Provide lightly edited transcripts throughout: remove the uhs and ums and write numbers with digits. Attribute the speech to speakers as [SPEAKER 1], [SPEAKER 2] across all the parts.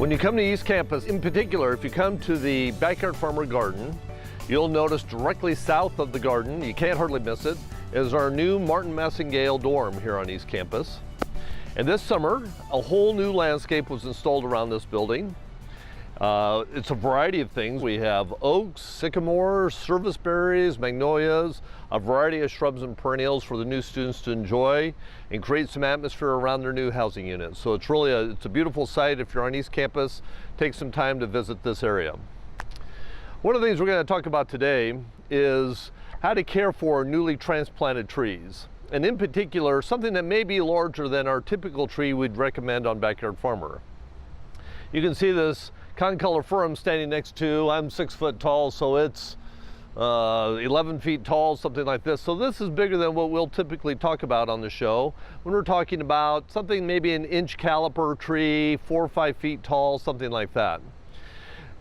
[SPEAKER 1] When you come to East Campus, in particular, if you come to the Backyard Farmer Garden, you'll notice directly south of the garden, you can't hardly miss it, is our new Martin Massingale dorm here on East Campus. And this summer, a whole new landscape was installed around this building. It's a variety of things. We have oaks, sycamores, serviceberries, magnolias, a variety of shrubs and perennials for the new students to enjoy and create some atmosphere around their new housing units. So it's really it's a beautiful site. If you're on East Campus, take some time to visit this area. One of the things we're going to talk about today is how to care for newly transplanted trees. And in particular, something that may be larger than our typical tree we'd recommend on Backyard Farmer. You can see this concolor fir I'm standing next to. I'm 6 foot tall, so it's 11 feet tall, something like this. So this is bigger than what we'll typically talk about on the show. When we're talking about something maybe an inch caliper tree, 4 or 5 feet tall, something like that.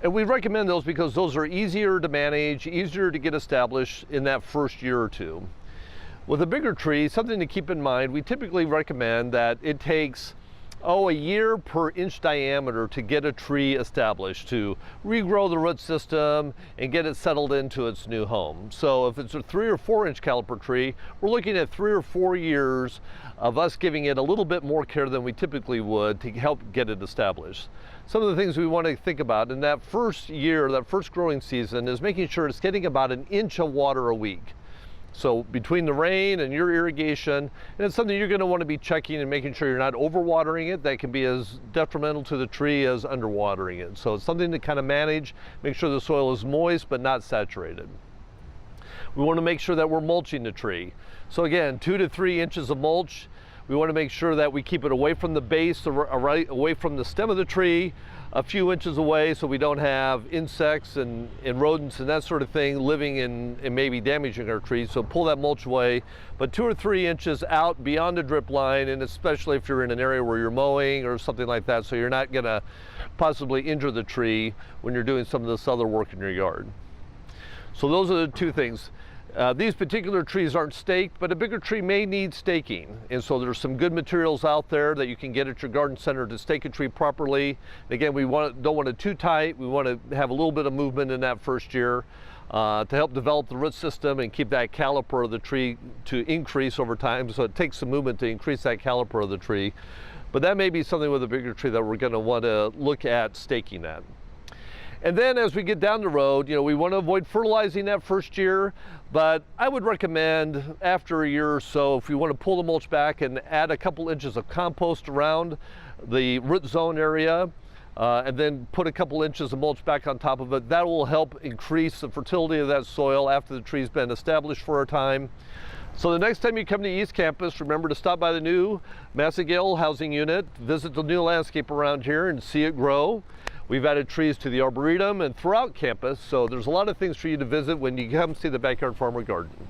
[SPEAKER 1] And we recommend those because those are easier to manage, easier to get established in that first year or two. With a bigger tree, something to keep in mind, we typically recommend that it takes a year per inch diameter to get a tree established, to regrow the root system and get it settled into its new home. So if it's a 3 or 4 inch caliper tree, we're looking at 3 or 4 years of us giving it a little bit more care than we typically would to help get it established. Some of the things we want to think about in that first year, that first growing season, is making sure it's getting about an inch of water a week. So between the rain and your irrigation, and it's something you're going to want to be checking and making sure you're not overwatering it. That can be as detrimental to the tree as underwatering it. So it's something to kind of manage, make sure the soil is moist but not saturated. We want to make sure that we're mulching the tree. So again, 2 to 3 inches of mulch. We want to make sure that we keep it away from the base, away from the stem of the tree, a few inches away, so we don't have insects and rodents and that sort of thing living in and maybe damaging our trees. So pull that mulch away, but 2 or 3 inches out beyond the drip line, and especially if you're in an area where you're mowing or something like that, so you're not gonna possibly injure the tree when you're doing some of this other work in your yard. So those are the two things. These particular trees aren't staked, but a bigger tree may need staking. And so there's some good materials out there that you can get at your garden center to stake a tree properly. And again, we don't want it too tight. We want to have a little bit of movement in that first year to help develop the root system and keep that caliper of the tree to increase over time. So it takes some movement to increase that caliper of the tree. But that may be something with a bigger tree that we're going to want to look at staking that. And then as we get down the road, we want to avoid fertilizing that first year, but I would recommend after a year or so, if you want to pull the mulch back and add a couple inches of compost around the root zone area, and then put a couple inches of mulch back on top of it, that will help increase the fertility of that soil after the tree's been established for a time. So the next time you come to East Campus, remember to stop by the new Massingale housing unit, visit the new landscape around here and see it grow. We've added trees to the Arboretum and throughout campus, so there's a lot of things for you to visit when you come see the Backyard Farmer Garden.